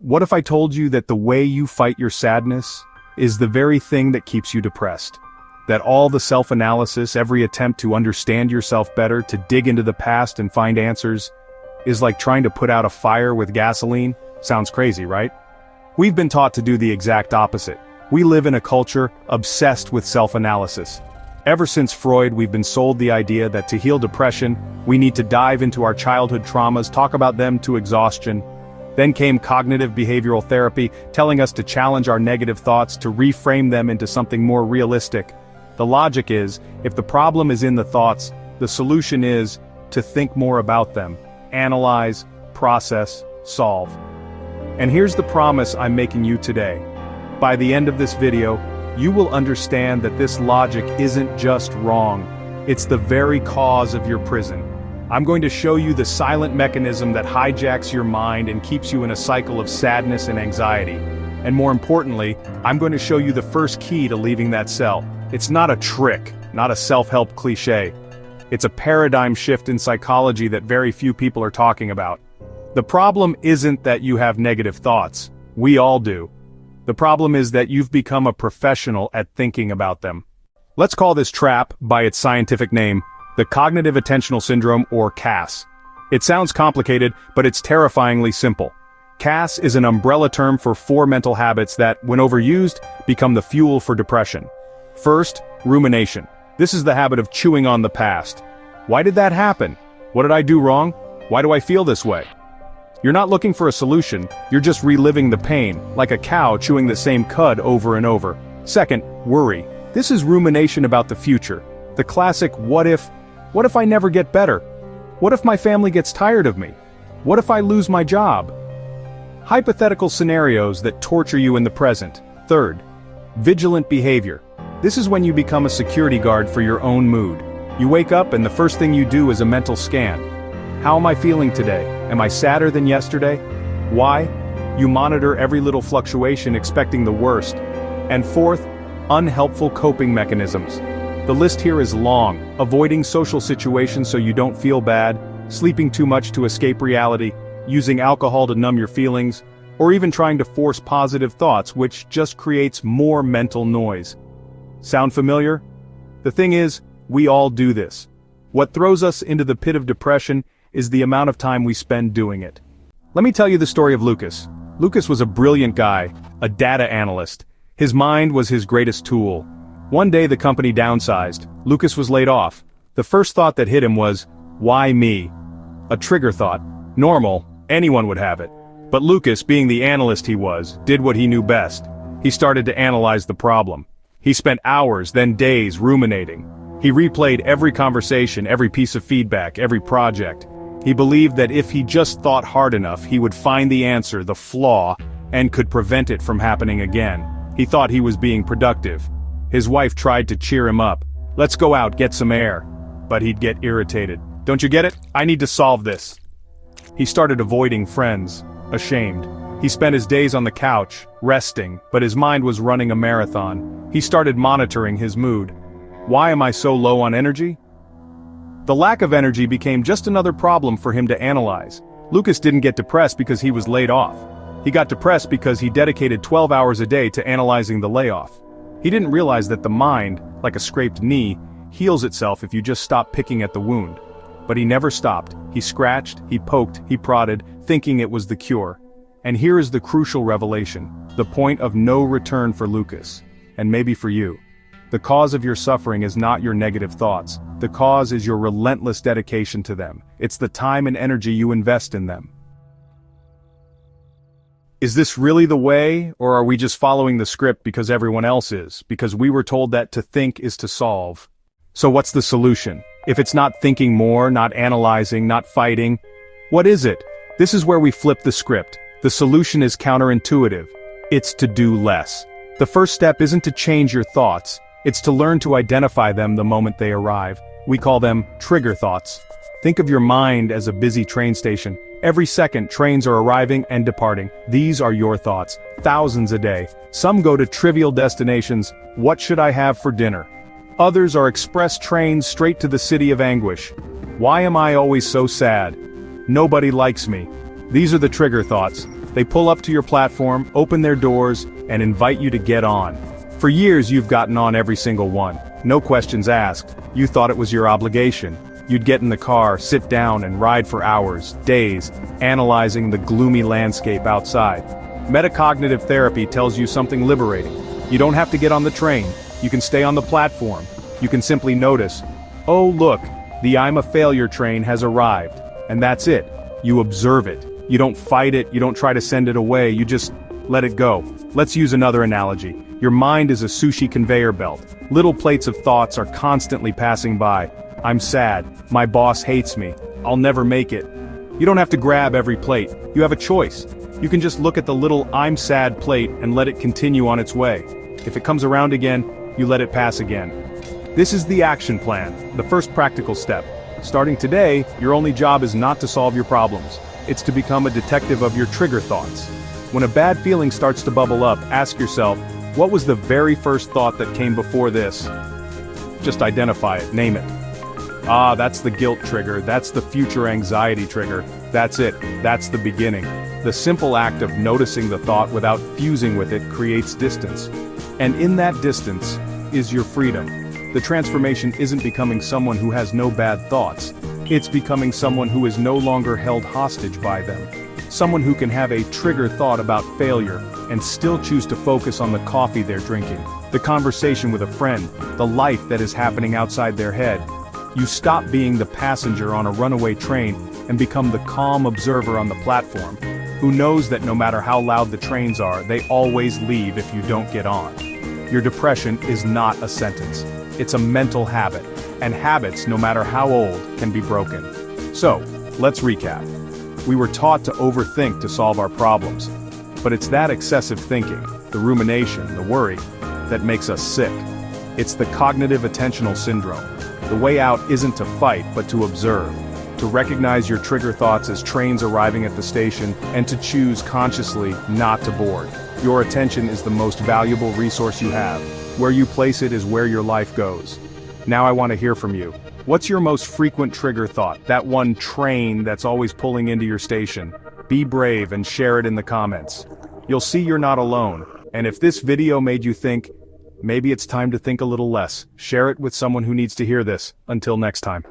What if I told you that the way you fight your sadness is the very thing that keeps you depressed? That all the self-analysis, every attempt to understand yourself better, to dig into the past and find answers, is like trying to put out a fire with gasoline? Sounds crazy, right? We've been taught to do the exact opposite. We live in a culture obsessed with self-analysis. Ever since Freud, we've been sold the idea that to heal depression, we need to dive into our childhood traumas, talk about them to exhaustion. Then came cognitive behavioral therapy, telling us to challenge our negative thoughts, to reframe them into something more realistic. The logic is, if the problem is in the thoughts, the solution is to think more about them, analyze, process, solve. And here's the promise I'm making you today. By the end of this video, you will understand that this logic isn't just wrong. It's the very cause of your prison. I'm going to show you the silent mechanism that hijacks your mind and keeps you in a cycle of sadness and anxiety. And more importantly, I'm going to show you the first key to leaving that cell. It's not a trick, not a self-help cliche. It's a paradigm shift in psychology that very few people are talking about. The problem isn't that you have negative thoughts. We all do. The problem is that you've become a professional at thinking about them. Let's call this trap by its scientific name, the Cognitive Attentional Syndrome, or CAS. It sounds complicated, but it's terrifyingly simple. CAS is an umbrella term for 4 mental habits that, when overused, become the fuel for depression. First, rumination. This is the habit of chewing on the past. Why did that happen? What did I do wrong? Why do I feel this way? You're not looking for a solution, you're just reliving the pain, like a cow chewing the same cud over and over. Second, worry. This is rumination about the future. The classic what if I never get better? What if my family gets tired of me? What if I lose my job? Hypothetical scenarios that torture you in the present. Third, vigilant behavior. This is when you become a security guard for your own mood. You wake up and the first thing you do is a mental scan. How am I feeling today? Am I sadder than yesterday? Why? You monitor every little fluctuation expecting the worst. And fourth, unhelpful coping mechanisms. The list here is long: avoiding social situations so you don't feel bad, sleeping too much to escape reality, using alcohol to numb your feelings, or even trying to force positive thoughts, which just creates more mental noise. Sound familiar? The thing is, we all do this. What throws us into the pit of depression is the amount of time we spend doing it. Let me tell you the story of Lucas. Lucas was a brilliant guy, a data analyst. His mind was his greatest tool. One day the company downsized. Lucas was laid off. The first thought that hit him was, why me? A trigger thought. Normal, anyone would have it. But Lucas, being the analyst he was, did what he knew best. He started to analyze the problem. He spent hours, then days, ruminating. He replayed every conversation, every piece of feedback, every project. He believed that if he just thought hard enough, he would find the answer, the flaw, and could prevent it from happening again. He thought he was being productive. His wife tried to cheer him up. Let's go out, get some air. But he'd get irritated. Don't you get it? I need to solve this. He started avoiding friends, ashamed. He spent his days on the couch, resting, but his mind was running a marathon. He started monitoring his mood. Why am I so low on energy? The lack of energy became just another problem for him to analyze. Lucas didn't get depressed because he was laid off. He got depressed because he dedicated 12 hours a day to analyzing the layoff. He didn't realize that the mind, like a scraped knee, heals itself if you just stop picking at the wound. But he never stopped. He scratched, he poked, he prodded, thinking it was the cure. And here is the crucial revelation, the point of no return for Lucas, and maybe for you. The cause of your suffering is not your negative thoughts. The cause is your relentless dedication to them. It's the time and energy you invest in them. Is this really the way, or are we just following the script because everyone else is, because we were told that to think is to solve? So what's the solution? If it's not thinking more, not analyzing, not fighting, what is it? This is where we flip the script. The solution is counterintuitive. It's to do less. The first step isn't to change your thoughts. It's to learn to identify them the moment they arrive. We call them trigger thoughts. Think of your mind as a busy train station. Every second, trains are arriving and departing. These are your thoughts, thousands a day. Some go to trivial destinations. What should I have for dinner? Others are express trains straight to the city of anguish. Why am I always so sad? Nobody likes me. These are the trigger thoughts. They pull up to your platform, open their doors, and invite you to get on. For years you've gotten on every single one. No questions asked. You thought it was your obligation. You'd get in the car, sit down, and ride for hours, days, analyzing the gloomy landscape outside. Metacognitive therapy tells you something liberating. You don't have to get on the train. You can stay on the platform. You can simply notice, oh look, the I'm a failure train has arrived. And that's it. You observe it. You don't fight it, you don't try to send it away, you just let it go. Let's use another analogy. Your mind is a sushi conveyor belt. Little plates of thoughts are constantly passing by. I'm sad. My boss hates me. I'll never make it. You don't have to grab every plate. You have a choice. You can just look at the little I'm sad plate and let it continue on its way. If it comes around again, you let it pass again. This is the action plan, the first practical step. Starting today, your only job is not to solve your problems. It's to become a detective of your trigger thoughts. When a bad feeling starts to bubble up, ask yourself, what was the very first thought that came before this? Just identify it, name it. Ah, that's the guilt trigger, that's the future anxiety trigger, that's it, that's the beginning. The simple act of noticing the thought without fusing with it creates distance. And in that distance is your freedom. The transformation isn't becoming someone who has no bad thoughts, it's becoming someone who is no longer held hostage by them. Someone who can have a trigger thought about failure and still choose to focus on the coffee they're drinking, the conversation with a friend, the life that is happening outside their head. You stop being the passenger on a runaway train and become the calm observer on the platform, who knows that no matter how loud the trains are, they always leave if you don't get on. Your depression is not a sentence. It's a mental habit, and habits, no matter how old, can be broken. So, let's recap. We were taught to overthink to solve our problems, but it's that excessive thinking, the rumination, the worry, that makes us sick. It's the cognitive attentional syndrome. The way out isn't to fight, but to observe, to recognize your trigger thoughts as trains arriving at the station, and to choose consciously not to board. Your attention is the most valuable resource you have. Where you place it is where your life goes. Now I want to hear from you. What's your most frequent trigger thought, that one train that's always pulling into your station? Be brave and share it in the comments. You'll see you're not alone, and if this video made you think, maybe it's time to think a little less, share it with someone who needs to hear this. Until next time.